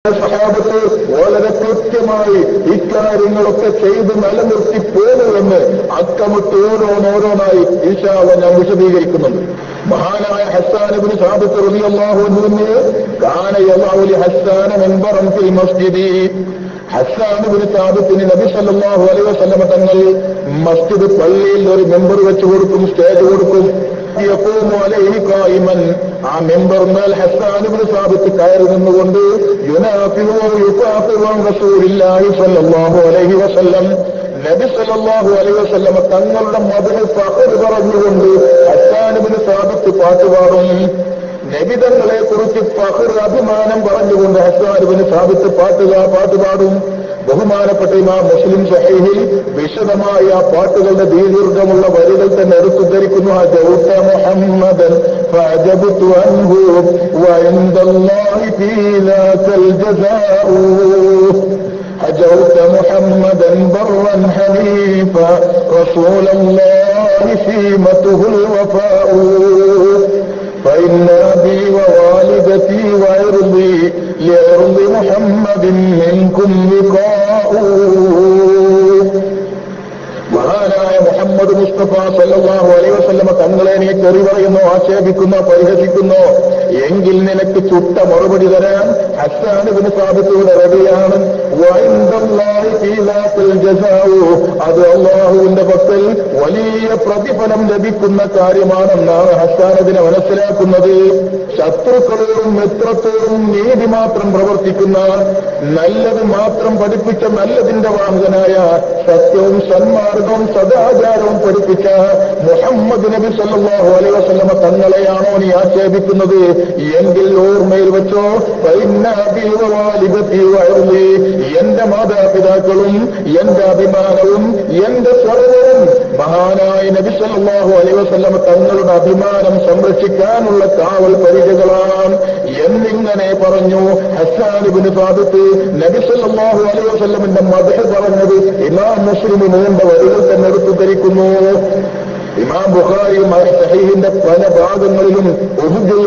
സഹാബത്ത് വളരെ കൃത്യമായി ഇക്കാര്യങ്ങളൊക്കെ ചെയ്ത് നിലനിർത്തി പോകണമെന്ന് അക്കമിട്ട് ഓരോന്നോരോന്നായി ഇൻഷാ അല്ലാഹ് ഞാൻ വിശദീകരിക്കുന്നുണ്ട്. മഹാനായ ഹസ്സാൻ ഇബ്നു സാബിത്ത് റളിയല്ലാഹു അൻഹു കാന യളഉ ലി ഹസ്സാൻ മിൻബറൻ ഫിൽ മസ്ജിദി. ഹസ്സാൻ ഇബ്നു സാബിത്തിന് നബി സല്ലല്ലാഹു അലൈഹി വസല്ലം തങ്ങൾ മസ്ജിദ് പള്ളിയിൽ ഒരു മെമ്പർ വെച്ചു കൊടുക്കും, സ്റ്റേജ് കൊടുക്കും. യഖൂമു അലൈഹി ഖായിമൻ, ആ മെമ്പറിന്മേൽ ഹസ്സാൻ ഇബ്നു സാബിത്ത് കയറി നിന്നുകൊണ്ട് യുനാഫിഹു യുഫാഖിറു അൻ റസൂലില്ലാഹി സ്വല്ലല്ലാഹു അലൈഹി വസല്ലം, നബി സല്ലല്ലാഹു അലൈഹി വസല്ലം തങ്ങളുടെ മദ്ഹ് ഫഖർ പറഞ്ഞുകൊണ്ട് ഹസ്സാൻ ഇബ്നു സാബിത്ത് പാട്ടുപാടും. നബിതങ്ങളെ കുറിച്ച് ഫഖർ അഭിമാനം പറഞ്ഞുകൊണ്ട് ഹസ്സാൻ ഇബ്നു സാബിത്ത് പാട്ടുപാടും. ബഹുമാനപ്പെട്ട ഇമാം മുസ്ലിം സഹീഹിൽ വിശദമായ ആ പാട്ടുകളുടെ ദീർഘമുള്ള വരികൾ തന്നെ എടുത്തുദ്ധരിക്കുന്നു. ഹജൗത മുഹമ്മദൻ ഫഅജബ്തു അൻഹു വഇൻദല്ലാഹി ഫീ ദാകൽ ജസാഉ. ഹജൗത മുഹമ്മദൻ ബർറൻ ഹനീഫ റസൂലല്ലാഹി സീമതുഹുൽ വഫാഉ. فإن أبي ووالدتي وعرضي لعرض محمد منكم لقاء. മഹാനായ മുഹമ്മദ് മുസ്തഫ സല്ലല്ലാഹു അലൈഹി വസല്ലം തങ്ങളെ നീ തെറി പറയുന്നോ, ആക്ഷേപിക്കുന്നോ, പരിഹസിക്കുന്നോ എങ്കിൽ നിനക്ക് ചുട്ട മറുപടി തരാൻ ഹസ്സാൻ ഇബ്നു സാബിത്ത് റളിയാണ്. വഇൻദല്ലാഹി ഫീ ദാകൽ ജസാഉ, അത് അല്ലാഹുവിന്റെ പക്കൽ വലിയ പ്രതിഫലം ലഭിക്കുന്ന കാര്യമാണെന്നാണ് ഹസ്സാൻ അതിനെ മനസ്സിലാക്കുന്നത്. ശത്രുക്കളോടും മിത്രത്തോടും നീതി മാത്രം പ്രവർത്തിക്കുന്ന, നല്ലത് മാത്രം പഠിപ്പിച്ച, നല്ലതിന്റെ വാഹകനായ, സത്യവും സന്മാർഗവും സദാചാരവും പഠിപ്പിച്ച മുഹമ്മദ് നബി സല്ലല്ലാഹു അലൈഹി വസല്ലം തങ്ങളെയാണോ നീ ആക്ഷേപിക്കുന്നത് എങ്കിൽ ഓർമ്മയിൽ വെച്ചോ, എന്റെ മാതാപിതാക്കളും എന്റെ അഭിമാനവും എന്റെ സർവ്വവും മഹാനായ നബി സല്ലല്ലാഹു അലൈഹി വസല്ലം തങ്ങളുടെ അഭിമാനം സംരക്ഷിക്കാനുള്ള കാവൽ പരിചകളാണ് എന്നിങ്ങനെ പറഞ്ഞു ഹസ്സാൻ ഇബ്നു സാബിത്ത്. നബി സല്ലല്ലാഹു അലൈഹി വസല്ലമിന്റെ മദ്ഹ് പറഞ്ഞത് ഇമാം മുസ്ലിം നീണ്ട വരികൾ തന്നെ എടുത്തുദ്ധരിക്കുന്നു. ഇമാം ബുഖാരി സഹീഹിന്റെ പല ഭാഗങ്ങളിലും ഉഹുജുൽ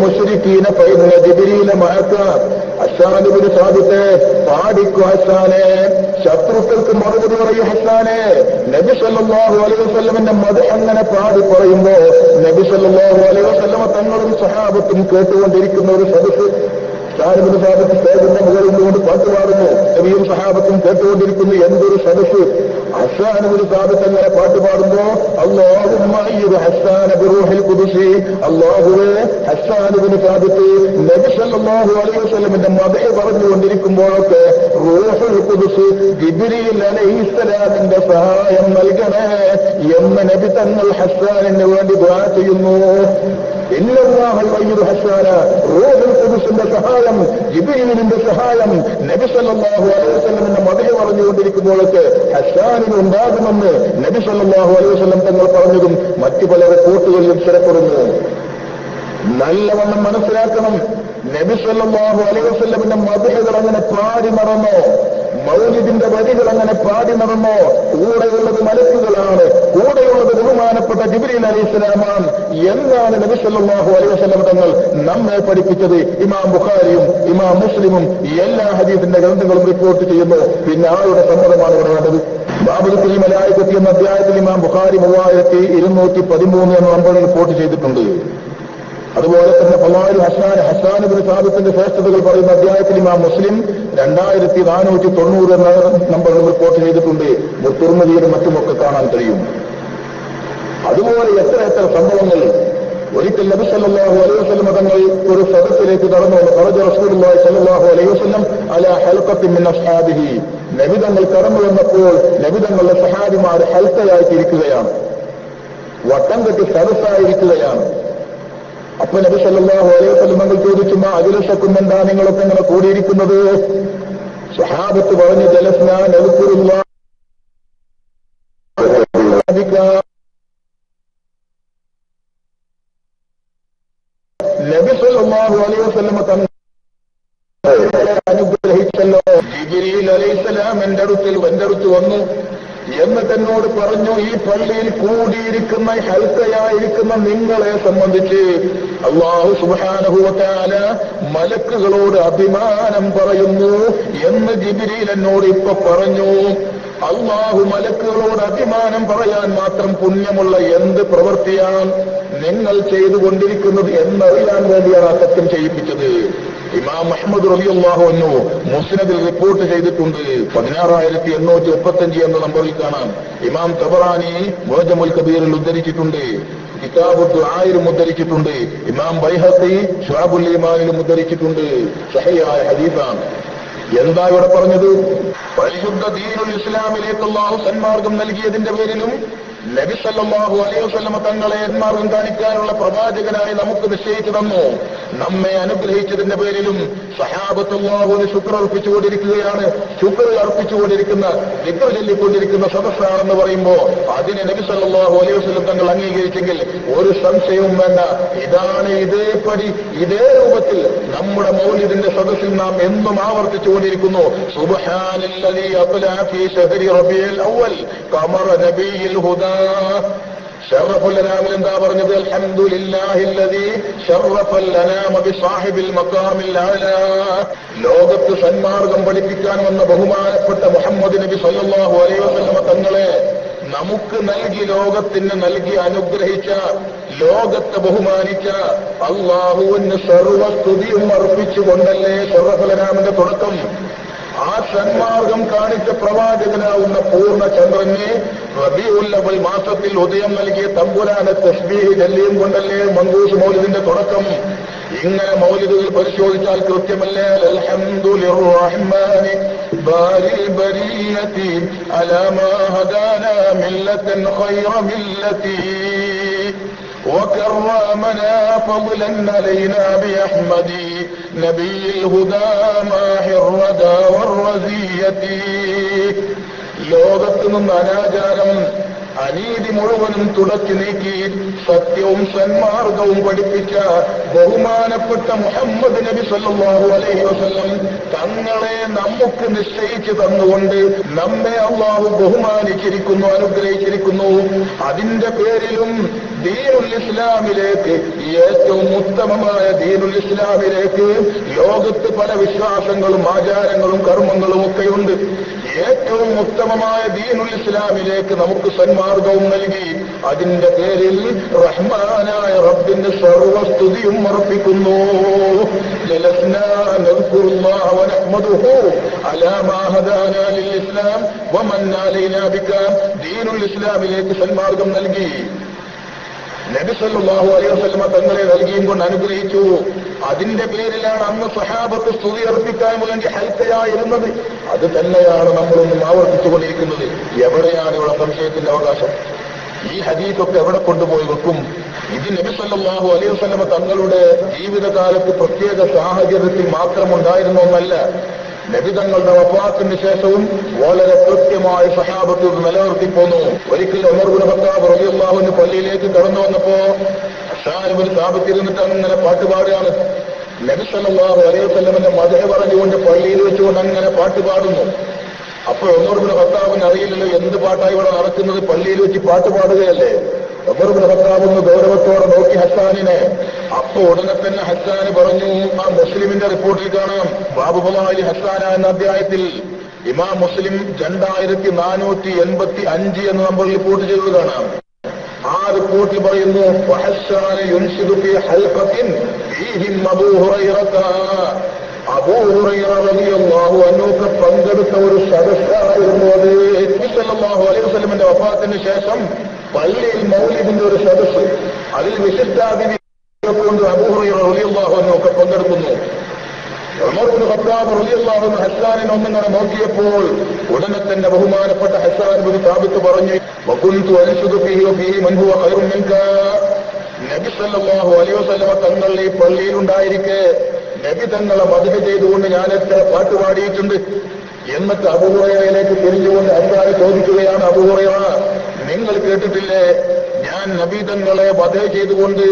മുശ്രിക്കീന ഫഇന്ന ജിബ്രീല മഅക, ഹസ്സാൻ ഇബ്നു സാബിത്ത് പാടിക്കു ഹസ്സാനെ, ശത്രുക്കൾക്ക് മറുപടി പറയൂ ഹസ്സാനെ. നബി സല്ലല്ലാഹു അലൈഹി വസല്ലമിന്റെ മദ്ഹ് അങ്ങനെ പാടി പറയുമ്പോ നബി സല്ലല്ലാഹു അലൈഹി വസല്ലം തങ്ങളും സഹാബത്തും കേട്ടുകൊണ്ടിരിക്കുന്ന ഒരു സദസ്സ്. ഹസ്സാൻ ഇബ്നു സാബിത്ത് സ്റ്റേജിന്റെ മുകളിൽ നിന്നുകൊണ്ട് പാട്ടുപാടുന്നു, നബിയും സഹാബത്തും കേട്ടുകൊണ്ടിരിക്കുന്നു. എന്തൊരു സദസ്സ്! ഹസ്സാൻ ഇബ്നു സാബിത്ത് അങ്ങനെ പാട്ടുപാടുമ്പോ അല്ലാഹുമ്മ അയ്യിദ് ഹസ്സാന ബിറൂഹിൽ ഖുദ്സി, അല്ലാഹുവേ ഹസ്സാൻ ഇബ്നു സാബിത്ത് നബി സല്ലല്ലാഹു അലൈഹി വസല്ലമിന്റെ മദ്ഹ് പറഞ്ഞുകൊണ്ടിരിക്കുമ്പോഴൊക്കെ റൂഹുൽ ഖുദ്സ് ജിബ്രീൽ അലൈഹിസ്സലാമിന്റെ സഹായം നൽകണേ എന്ന് നബി തങ്ങൾ ഹസ്സാനിന് വേണ്ടി ദുആ ചെയ്യുന്നു. ഇന്നല്ലാഹു അയ്യിദ് ഹസ്സാന, റൂഹുൽ ഖുദ്സിന്റെ സഹായം, ജിബ്രീലിന്റെ സഹായം നബി സല്ലല്ലാഹു അലൈഹി വസല്ലമിന്റെ മദ്ഹ് പറഞ്ഞുകൊണ്ടിരിക്കുമ്പോഴൊക്കെ ഹസ്സാനിന് ഉണ്ടാകുമെന്ന് നബി സല്ലല്ലാഹു അലൈഹി വസല്ലം തങ്ങൾ പറഞ്ഞതും മറ്റു പല റിപ്പോർട്ടുകളിലും സ്ഥിരപ്പെടുന്നു. നല്ലവണ്ണം മനസ്സിലാക്കണം, നബി സല്ലല്ലാഹു അലൈഹി വസല്ലമിന്റെ മദ്ഹുകൾ അങ്ങനെ പാടി നടന്നോ, മൗലിദിന്റെ വരികൾ അങ്ങനെ പാടി നടന്നോ? കൂടെയുള്ളത് മലക്കുകളാണ്, കൂടെയുള്ളത് ബഹുമാനപ്പെട്ട ജിബ്രീൽ അലൈഹിസ്സലാമാണ് എന്നാണ് നബി സല്ലല്ലാഹു അലൈഹി വസല്ലം തങ്ങൾ നമ്മെ പഠിപ്പിച്ചത്. ഇമാം ബുഖാരിയും ഇമാം മുസ്ലിമും എല്ലാ ഹദീസിന്റെ ഗ്രന്ഥങ്ങളും റിപ്പോർട്ട് ചെയ്യുന്നു. പിന്നെ ആളുടെ സമ്മതമാണ് ഇവിടെ വേണ്ടത്. ബാബുൽ മലായികത്തി എന്ന അധ്യായത്തിൽ ഇമാം ബുഖാരി 3213 എന്ന നമ്പറിൽ റിപ്പോർട്ട് ചെയ്തിട്ടുണ്ട്. അതുപോലെ തന്നെ ഹസ്സാൻ ഇബ്നു സാബിത്തിന്റെ ശ്രേഷ്ഠതകൾ പറയുന്ന അധ്യായത്തിൽ ഇമാം മുസ്ലിം 2490 എന്ന നമ്പറിൽ റിപ്പോർട്ട് ചെയ്തിട്ടുണ്ട്. തിർമിദിയിലും മറ്റുമൊക്കെ കാണാൻ കഴിയും. അതുപോലെ എത്ര സംഭവങ്ങൾ. ഒരിക്കൽ നബി സല്ലല്ലാഹു അലൈഹി വസല്ലം തങ്ങൾ ഒരു സദസ്സിലേക്ക് കടന്നു. ഖറജ റസൂലുള്ളാഹി സല്ലല്ലാഹു അലൈഹി വസല്ലം അലാ ഹൽഖത്തിൻ മിൻ അസ്ഹാബിഹി, നബി തങ്ങൾ കടന്നു വന്നപ്പോൾ നബി തങ്ങളുടെ സഹാബിമാർ ഹൽക്കയായിട്ടിരിക്കുകയാണ്, വട്ടം കെട്ടി സദസ്സായിരിക്കുകയാണ്. അപ്പൊ നബി സല്ലല്ലാഹു അലൈഹി വസല്ലം തങ്ങൾ ചോദിച്ചു, മാ അജ്ലസക്കും, എന്താ നിങ്ങളൊക്കെ ഇങ്ങനെ കൂടിയിരിക്കുന്നത്? സ്വഹാബത്ത് പറഞ്ഞു, ജലസ്നാ നദ്കുറുല്ലാഹ്. നബി സല്ലല്ലാഹു അലൈഹി വസല്ലം തങ്ങൾ അനുഗ്രഹിച്ചല്ലോ. ജിബ്രീൽ അലൈഹിസ്സലാം എന്റെ അടുത്ത് വന്നു. എന്നിട്ട് എന്നോട് പറഞ്ഞു, ഈ പള്ളിയിൽ കൂടിയിരിക്കുന്ന ഹൽക്കയായിരിക്കുന്ന നിങ്ങളെ സംബന്ധിച്ച് അല്ലാഹു സുബ്ഹാനഹു വ തആല മലക്കുകളോട് അഭിമാനം പറയുന്നു എന്ന് ജിബ്രീൽ എന്നോട് ഇപ്പൊ പറഞ്ഞു. അല്ലാഹു മലക്കുകളോട് അഭിമാനം പറയാൻ മാത്രം പുണ്യമുള്ള എന്ത് പ്രവൃത്തിയാണ് നിങ്ങൾ ചെയ്തുകൊണ്ടിരിക്കുന്നത് എന്നറിയാൻ വേണ്ടിയാണ് ആ സത്യം ചെയ്യിപ്പിച്ചത്. ഇമാം അഹ്മദ് റളിയല്ലാഹു അൻഹു മുസ്നദിൽ റിപ്പോർട്ട് ചെയ്തിട്ടുണ്ട്. 16835 എന്ന നമ്പറിൽ കാണാം. ഇമാം തബറാനി മുഅ്ജമുൽ കബീറിൽ ഉദ്ധരിച്ചിട്ടുണ്ട്. കിതാബു ദുആയിലും ഉദ്ധരിച്ചിട്ടുണ്ട്. ഇമാം ബൈഹഖി ശുഅബുൽ ഈമാനിലും ഉദ്ധരിച്ചിട്ടുണ്ട്. സഹിഹായ ഹദീസാണ്. എന്താ ഇവിടെ പറഞ്ഞത്? പരിശുദ്ധ ദീനുൽ ഇസ്ലാമിലേക്ക് അല്ലാഹു സന്മാർഗം നൽകിയതിന്റെ പേരിലും നബി സല്ലല്ലാഹു അലൈഹി വസല്ലം തങ്ങളെ മാർഗം കാണിക്കാനുള്ള പ്രവാചകനായി നമുക്ക് നിശ്ചയിച്ചു തന്നു. നമ്മെ അനുഗ്രഹിച്ചതിന്റെ പേരിലും സഹാബത്ത് അല്ലാഹുവിന് ശുക്ർ അർപ്പിച്ചുകൊണ്ടിരിക്കുകയാണ്. ശുക്ർ അർപ്പിച്ചുകൊണ്ടിരിക്കുന്ന, ദിക്ർ ചൊല്ലിക്കൊണ്ടിരിക്കുന്ന സദസ്സാണെന്ന് പറയുമ്പോൾ അതിനെ നബി സല്ലല്ലാഹു അലൈഹി വസല്ലം തങ്ങൾ അംഗീകരിച്ചെങ്കിൽ ഒരു സംശയവും വേണ്ട. ഇതാണ് ഇതേപടി ഇതേ രൂപത്തിൽ നമ്മുടെ മൗലിദിന്റെ സദസ്സിൽ നാം എന്നും ആവർത്തിച്ചുകൊണ്ടിരിക്കുന്നു. സുബ്ഹാനല്ലദീ അത്ലഅ ഫീ ശഹരി റബീഉൽ അവ്വൽ ഖമറ നബിയിൽ ഹുദാ. ശറഫുൽ അനാമിൽ എന്താ പറഞ്ഞത്? അൽഹംദുലില്ലാഹില്ലദീ ശറഫൽ അനാമ ബിസാഹിബിൽ മഖാമിൽ അഅ്ലാ. ലോകത്ത് സന്മാർഗം പഠിപ്പിക്കാൻ വന്ന ബഹുമാനപ്പെട്ട മുഹമ്മദ് നബി സല്ലല്ലാഹു അലൈഹി വസല്ലം തങ്ങളെ നമുക്ക് നൽകി, ലോകത്തിന് നൽകി അനുഗ്രഹിച്ച, ലോകത്തെ ബഹുമാനിച്ച അല്ലാഹുവിന് സർവസ്തുതിയും അർപ്പിച്ചുകൊണ്ടല്ലേ ശറഫുൽ അനാമിന്റെ തുടക്കം. ആ സന്മാർഗം കാണിച്ച പ്രവാചകനാവുന്ന പൂർണ്ണ ചന്ദ്രനെ റബീഉൽ അവ്വൽ മാസത്തിൽ ഉദയം നൽകിയ തമ്പുരാനെ തസ്ബീഹ് ചൊല്ലിയും കൊണ്ടല്ലേ മങ്കൂസ് മൗലിദിന്റെ തുടക്കം. ഇങ്ങനെ മൗലിദുകൾ പരിശോധിച്ചാൽ കൃത്യമല്ലേ? അൽഹംദുലിർറഹ്മാനി ബാരിൽ ബരിയതി അലാ മാ ഹദാനാ മില്ലതൻ ഖൈറ മില്ലതി وكرمنا فضلا علينا بأحمد نبي الهدى ماحي الردى والرزية. ലോകത്ത് നിന്ന് അനാചാരം, അനീതി മുഴുവനും തുടച്ചു നീക്കി സത്യവും സന്മാർഗവും പഠിപ്പിച്ച ബഹുമാനപ്പെട്ട മുഹമ്മദ് നബി സല്ലല്ലാഹു അലൈഹി വസല്ലം തങ്ങളെ നമുക്ക് നിശ്ചയിച്ചു തന്നുകൊണ്ട് നമ്മെ അല്ലാഹു ബഹുമാനിച്ചിരിക്കുന്നു, അനുഗ്രഹിച്ചിരിക്കുന്നു. അതിന്റെ പേരിലും ദീനുൽ ഇസ്ലാമിലേക്ക്, ഏറ്റവും ഉത്തമമായ ദീനുൽ ഇസ്ലാമിലേക്ക് ലോകത്ത് പല വിശ്വാസങ്ങളും ആചാരങ്ങളും കർമ്മങ്ങളും ഒക്കെയുണ്ട്. ഏറ്റവും ഉത്തമമായ ദീനുൽ ഇസ്ലാമിലേക്ക് നമുക്ക് സന്മാർഗവും നൽകി. അതിന്റെ പേരിൽ റഹ്മാനായ റബ്ബിന്റെ സർവസ്തുതിയും അർപ്പിക്കുന്നു. ലലസ്നാ നദ്കുറുല്ലാഹ വനഹ്മദുഹു അലാ മാ ഹദാനാ ലിൽ ഇസ്ലാം വമന്നാ അലൈനാ ബിക. ദീനുൽ ഇസ്ലാമിലേക്ക് സന്മാർഗം നൽകി, നബി സല്ലല്ലാഹു അലൈഹി വസല്ലം തങ്ങളെ നൽകിയും കൊണ്ട് അനുഗ്രഹിച്ചു. അതിന്റെ പേരിലാണ് അന്ന് സഹാബത്ത് സ്തുതി അർപ്പിക്കാൻ വേണ്ടി ഹൽക്കയായിരുന്നത്. അത് തന്നെയാണ് നമ്മളൊന്നും ആവർത്തിച്ചുകൊണ്ടിരിക്കുന്നത്. എവിടെയാണ് ഇവിടെ സംശയത്തിന്റെ അവകാശം? ഈ ഹദീസൊക്കെ എവിടെ കൊണ്ടുപോയി വെക്കും? ഇത് നബി സല്ലല്ലാഹു അലൈഹി വസല്ലം തങ്ങളുടെ ജീവിതകാലത്ത് പ്രത്യേക സാഹചര്യത്തിൽ മാത്രമുണ്ടായിരുന്ന ഒന്നല്ല. നബി തങ്ങളുടെ വഫാത്തിന് ശേഷവും വളരെ കൃത്യമായി സഹാബത്ത് നിലനിർത്തിപ്പോന്നു. ഒരിക്കൽ ഉമർ ഇബ്നു ഖത്താബ് റളിയല്ലാഹു അൻഹു പള്ളിയിലേക്ക് കടന്നു വന്നപ്പോ ഹസ്സാൻ ഇബ്നു സാബിത്ത് ഇരുന്നിട്ട് അങ്ങനെ പാട്ടുപാടുകയാണ്. നബി സല്ലല്ലാഹു അലൈഹി വസല്ലമിന്റെ മദ്ഹ് പറഞ്ഞുകൊണ്ട് പള്ളിയിൽ വെച്ചുകൊണ്ട് അങ്ങനെ പാട്ടുപാടുന്നു. അപ്പോൾ ഉമർ ഇബ്നു ഖത്താബിന് അറിയില്ലല്ലോ എന്ത് പാട്ടായി ഇവിടെ നടക്കുന്നത്, പള്ളിയിൽ വെച്ച് പാട്ട് പാടുകയല്ലേ. ഉമർ ഇബ്നു ഖത്താബ് ഒന്ന് ഗൗരവത്തോടെ നോക്കി ഹസ്സാനിനെ. അപ്പൊ ഉടനെ തന്നെ ഹസ്സാന് പറഞ്ഞു, ആ മുസ്ലിമിന്റെ റിപ്പോർട്ടിൽ കാണാം, ബാബു ഫളാഇൽ ഹസ്സാന എന്ന അധ്യായത്തിൽ ഇമാം മുസ്ലിം 2485 എന്ന നമ്പറിൽ റിപ്പോർട്ട് ചെയ്തത് കാണാം. ആ റിപ്പോർട്ടിൽ പറയുന്നു, വഹസ്സാന യുൻശിദു ഫീ ഹൽഖത്തിൻ ഫീഹിം അബൂ ഹുറൈറത. അബൂ ഹുറൈറ റളിയല്ലാഹു അൻഹു പങ്കെടുത്ത ഒരു സദസ്സായിരുന്നു അത്. നബി സല്ലല്ലാഹു അലൈഹി വസല്ലമിന്റെ വഫാത്തിന് ശേഷം പള്ളിയിൽ മൗലിദിന്റെ ഒരു സദസ്സ്, അതിൽ വിശിഷ്ടാതിഥി കൊണ്ട് അബൂ ഹുറൈറ റളിയല്ലാഹു അൻഹു ഒക്കെ പങ്കെടുക്കുന്നു. ഉമർ ഇബ്നു ഖത്താബ് റളിയല്ലാഹു അൻഹു ഹസ്സാനിനെ ഒന്നിങ്ങനെ നോക്കിയപ്പോൾ ഉടനെ തന്നെ ബഹുമാനപ്പെട്ട ഹസ്സാൻ ഇബ്നു സാബിത്ത് പറഞ്ഞു, വകുൻതു അൻശുദു ഫീഹി വഫീഹി മൻ ഹുവ ഖൈറുൻ മിൻക. നബി സല്ലല്ലാഹു അലൈഹി വസല്ലം തങ്ങൾ ഈ പള്ളിയിൽ ഉണ്ടായിരിക്കെ നബി തങ്ങളെ മദ്ഹ് ചെയ്തുകൊണ്ട് ഞാൻ എത്ര പാട്ട് പാടിയിട്ടുണ്ട്. എന്നിട്ട് അബൂ ഹുറൈറയിലേക്ക് തിരിഞ്ഞുകൊണ്ട് ഹസ്സാൻ ചോദിക്കുകയാണ്, അബൂ ഹുറൈറ, നിങ്ങൾ കേട്ടിട്ടില്ലേ ഞാൻ ഞാൻ നബിതങ്ങളെ വധ ചെയ്തുകൊണ്ട്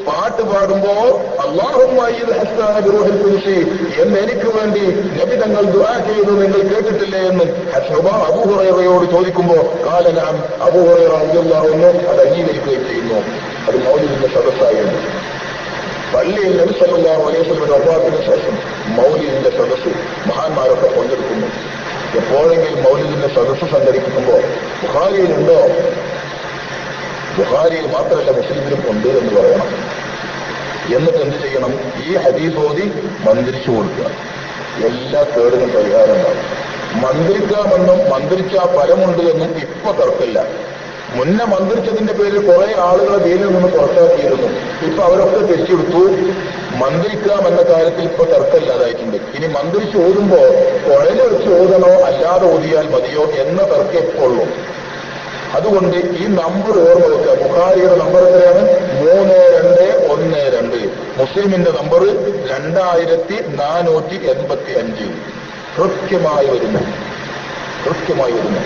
പാട്ട് പാടുമ്പോ അല്ലാഹുമ്മ അയ്യിദ് ഹസ്സാന ബിറൂഹിൽ ഖുദ്സി എന്ന് എനിക്ക് വേണ്ടി നബിതങ്ങൾ ദുആ ചെയ്തു നിങ്ങൾ കേട്ടിട്ടില്ലേ എന്ന് അബൂ ഹുറൈറയോട് ചോദിക്കുമ്പോ ഖാല നഅം, അബൂ ഹുറൈറ റളിയല്ലാഹു അൻഹു അത് അംഗീകരിക്കുകയും ചെയ്യുന്നു. അത് മൗലിദിന്റെ സദസ്സായിരുന്നു. പള്ളിയിൽ നബി സല്ലല്ലാഹു അലൈഹി വസല്ലമയുടെ വഫാത്തിന് ശേഷം മൗലിദിന്റെ സദസ്സ് മഹാന്മാരൊക്കെ പങ്കെടുക്കുന്നു. എപ്പോഴെങ്കിലും മൗലിദിന്റെ സദസ്സ് സംഘടിപ്പിക്കുമ്പോൾ ബുഖാരിയിലുണ്ടോ? ബുഖാരിയിൽ മാത്രമല്ല മുസ്ലിമിലും ഉണ്ട് എന്ന് പറയണം. എന്നിട്ട് എന്ത് ചെയ്യണം? ഈ ഹദീസ് ഓതി മന്ത്രിച്ചു കൊടുക്കുക. എല്ലാ കേടുകളും പരിഹാരം ഉണ്ടാവും. മന്ത്രിക്കാമെന്നും മന്ത്രിച്ച ഫലമുണ്ട് എന്നും ഇപ്പൊ തർക്കമില്ല. മുന്നേ മന്ത്രിച്ചതിന്റെ പേരിൽ കുറെ ആളുകളെ ദീനിൽ നിന്ന് പുറത്താക്കിയിരുന്നു. ഇപ്പൊ അവരൊക്കെ തിരിച്ചെടുത്തു. മന്ത്രിക്കാമെന്ന കാര്യത്തിൽ ഇപ്പൊ തർക്കമില്ലാതായിട്ടുണ്ട്. ഇനി മന്ത്രിച്ച് ഓതുമ്പോ കുഴല് വെച്ച് ഓതണോ അല്ലാതെ ഓതിയാൽ മതിയോ എന്ന തർക്കം എപ്പോഴുള്ളൂ. അതുകൊണ്ട് ഈ നമ്പർ ഓർമ്മ വെക്കുക. ബുഖാരിയുടെ നമ്പർ എത്രയാണ്? 3212. മുസ്ലിമിന്റെ നമ്പർ 2485. കൃത്യമായി വരുന്നു.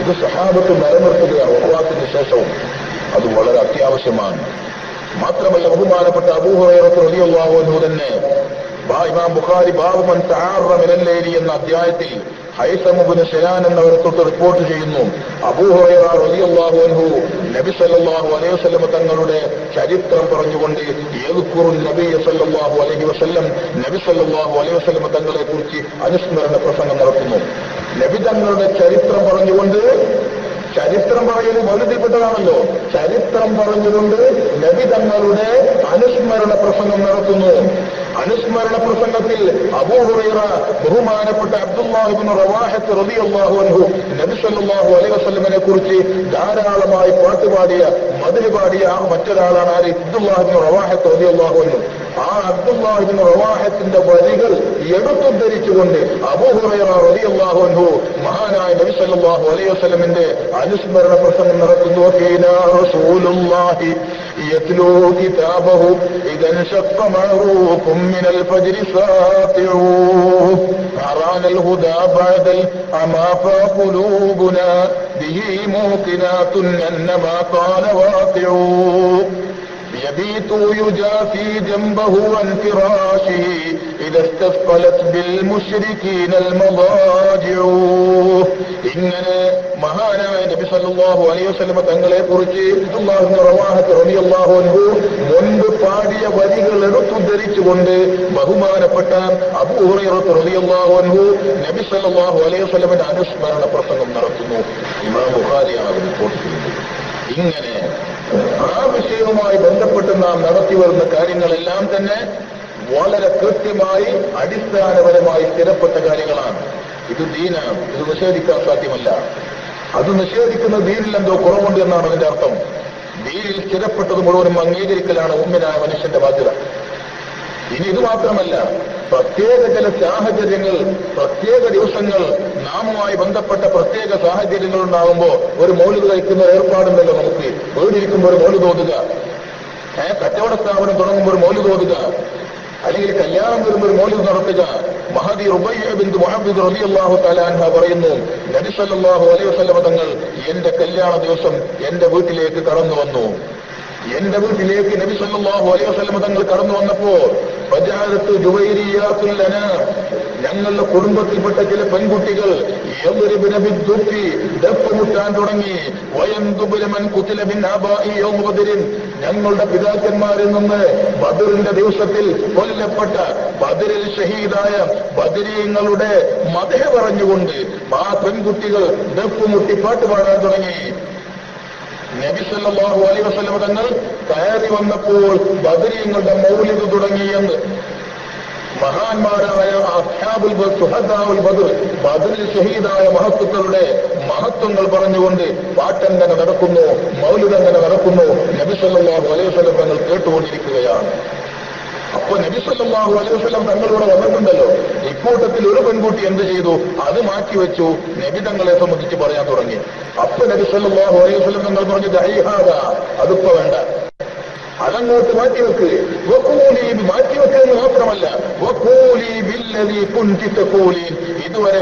ഇത് സഹാബത്ത് നിലനിർത്തുകയാണ് വഫാത്തിന് ശേഷവും. അത് വളരെ അത്യാവശ്യമാണ്. മാത്രമല്ല ബഹുമാനപ്പെട്ട അബൂ ഹുറൈറ റളിയല്ലാഹു അൻഹു തന്നെ ഇമാം ബുഖാരി ബാബു മൻ തആറ മിനൽ ലൈലി എന്ന അധ്യായത്തിൽ ഹൈസം ഇബ്നു സിനാൻ എന്നവരെ തൊട്ട് റിപ്പോർട്ട് ചെയ്യുന്നു. അബൂ ഹുറൈറ റളിയല്ലാഹു അൻഹു നബി സല്ലല്ലാഹു അലൈഹി വസല്ലം തങ്ങളുടെ ചരിത്രം പറഞ്ഞുകൊണ്ട് യദ്കുറുൻ നബി സല്ലല്ലാഹു അലൈഹി വസല്ലം നബി സല്ലല്ലാഹു അലൈഹി വസല്ലം തങ്ങളെ കുറിച്ച് അനുസ്മരണ പ്രസംഗം നടത്തുന്നു. നബി തങ്ങളുടെ ചരിത്രം പറഞ്ഞുകൊണ്ട്, ചരിത്രം പറയുന്നത് മൗലിദിൽപ്പെട്ടതാണല്ലോ, ചരിത്രം പറഞ്ഞുകൊണ്ട് നബി തങ്ങളുടെ അനുസ്മരണ പ്രസംഗം നടത്തുന്നു. അനുസ്മരണ പ്രസംഗത്തിൽ അബൂ ഹുറൈറ ബഹുമാനപ്പെട്ട അബ്ദുല്ലാഹ് ഇബ്നു റവാഹത്ത് റളിയല്ലാഹു അൻഹു നബി സല്ലല്ലാഹു അലൈഹി വസല്ലമയെ കുറിച്ച് ധാരാളമായി പാട്ടുപാടിയ മദ്ഹ് പാടിയ മറ്റൊരാളാണ് ആര്? അബ്ദുല്ലാഹ് ഇബ്നു റവാഹത്ത് റളിയല്ലാഹു അൻഹു. ആ അബ്ദുല്ലാഹ് ഇബ്നു റവാഹത്തിന്റെ വരികൾ എടുത്തുദ്ധരിച്ചുകൊണ്ട് അബൂ ഹുറൈറ റളിയല്ലാഹു അൻഹു മഹാനായ നബി സല്ലല്ലാഹു അലൈഹി വസല്ലമിന്റെ അനുസ്മരണ പ്രസംഗം നടത്തുന്നു. ഫീനാ റസൂലുള്ളാഹി യത്ലൂ കിതാബഹു ഇദൻ ശഖ്ഖ മഅറൂഫും മിനൽ ഫജ്രി സാതിഉ അറാനൽ ഹുദാ ബഅദൽ അമാ ഫഖുലൂബുനാ ബിഹി മൂഖിനാതുൻ അന്നമാ ഖാല വാഖിഉ يبيت يجافي جنبه عن فراشه إذا استثقلت بالمشركين المضاجع. ഇങ്ങനെ മഹാനായ നബി സല്ലല്ലാഹു അലൈഹി വസല്ലം തങ്ങളെ കുറിച്ച് അബ്ദുല്ലാഹ് ഇബ്നു റവാഹത്ത് റളിയല്ലാഹു അൻഹു മുൻപ് പാടിയ വരികൾ എടുത്തുദ്ധരിച്ചുകൊണ്ട് ബഹുമാനപ്പെട്ട അബൂ ഹുറൈറ റളിയല്ലാഹു അൻഹു നബി സല്ലല്ലാഹു അലൈഹി വസല്ലമിന്റെ അനുസ്മരണ പ്രസംഗം നടത്തുന്നു. ഇമാം ബുഖാരിയാണ് അത് റിപ്പോർട്ട് ചെയ്യുന്നത്. ഇങ്ങനെ ആ വിഷയവുമായി ബന്ധപ്പെട്ട് നാം നടത്തി വരുന്ന കാര്യങ്ങളെല്ലാം തന്നെ വളരെ കൃത്യമായി അടിസ്ഥാനപരമായി സ്ഥിരപ്പെട്ട കാര്യങ്ങളാണ്. ഇത് ദീനാണ്. ഇത് നിഷേധിക്കാൻ സാധ്യമല്ല. അത് നിഷേധിക്കുന്ന ദീനിൽ എന്തോ കുറവുണ്ട് എന്നാണ് അതിന്റെ അർത്ഥം. ദീനിൽ സ്ഥിരപ്പെട്ടത് മുഴുവനും അംഗീകരിക്കലാണ് മുഅ്മിനായ മനുഷ്യന്റെ ബാധ്യത. ഇനി ഇത് മാത്രമല്ല, പ്രത്യേക ചില സാഹചര്യങ്ങൾ, പ്രത്യേക ദിവസങ്ങൾ, നാമുമായി ബന്ധപ്പെട്ട പ്രത്യേക സാഹചര്യങ്ങൾ ഉണ്ടാകുമ്പോൾ ഒരു മൗലിദ് കഴിക്കുന്ന ഏർപ്പാടുണ്ടല്ലോ. നമുക്ക് വീടിരിക്കുമ്പോൾ ഒരു മൗലിദ് ഓതുക, കച്ചവട സ്ഥാപനം തുടങ്ങുമ്പോൾ ഒരു മൗലിദ് ഓതുക, അല്ലെങ്കിൽ കല്യാണം വരുമ്പോൾ ഒരു മൗലിദ് നടത്തുക. മഹദി റുബയ്യ ബിൻത് മുഹമ്മദ് റളിയല്ലാഹു തആല അൻഹ പറയുന്നു, നബി സല്ലല്ലാഹു അലൈഹി വസല്ലം തങ്ങൾ എന്റെ കല്യാണ ദിവസം എന്റെ വീട്ടിലേക്ക് കടന്നു വന്നു. എന്റെ വീട്ടിലേക്ക് നബി സല്ലല്ലാഹു അലൈഹി വസല്ലം തങ്ങൾ കടന്നു വന്നപ്പോ ഫജഅലത്തു ജുവൈരിയാത്തുൽ ലനാ, ഞങ്ങളുടെ കുടുംബത്തിൽപ്പെട്ട ചില പെൺകുട്ടികൾ യദ്രിബുന ബിദ്ദുഫി, ദഫ് മുട്ടാൻ തുടങ്ങി. വയൻദുബുന മൻ ഖുതില മിൻ ആബാഇ യൗമ ബദരിൻ, ഞങ്ങളുടെ പിതാക്കന്മാരിൽ നിന്ന് ബദറിന്റെ ദിവസത്തിൽ കൊല്ലപ്പെട്ട, ബദറിൽ ഷഹീദായ ബദരീങ്ങളുടെ മദ്ഹ് പറഞ്ഞുകൊണ്ട് ആ പെൺകുട്ടികൾ ദഫ് മുട്ടി പാട്ട് പാടാൻ തുടങ്ങി. നബി സല്ലല്ലാഹു അലൈഹി വസല്ലം തങ്ങൾ കയറി വന്നപ്പോൾ ബദരീങ്ങളുടെ മൗലിദ് തുടങ്ങിയെന്ന് മഹാന്മാരായ അസ്ഹാബുൽ സുഹദാഉൽ ബദർ, ബദറിൽ ഷഹീദായ മഹത്തുക്കളുടെ മഹത്വങ്ങൾ പറഞ്ഞുകൊണ്ട് പാട്ടെങ്ങനെ നടക്കുന്നു, മൗലിദ് എങ്ങനെ നടക്കുന്നു, നബി സല്ലല്ലാഹു അലൈഹി വസല്ലം തങ്ങൾ കേട്ടുകൊണ്ടിരിക്കുകയാണ്. അപ്പൊ നബി സല്ലല്ലാഹു അലൈഹി വസല്ലം തങ്ങളിവിടെ വന്നിട്ടുണ്ടല്ലോ. ഇക്കൂട്ടത്തിൽ ഒരു പെൺകുട്ടി എന്ത് ചെയ്തു? അത് മാറ്റിവെച്ചു, നബി തങ്ങളെ സംബന്ധിച്ച് പറയാൻ തുടങ്ങി. അപ്പൊ നബി സല്ലല്ലാഹു അലൈഹി വസല്ലം തങ്ങൾ പറഞ്ഞു, ദഈഹാദ, അതിപ്പോ വേണ്ട, അതങ്ങോട്ട് മാറ്റിവെക്ക്. മാറ്റിവെക്കുക മാത്രമല്ല, ഇതുവരെ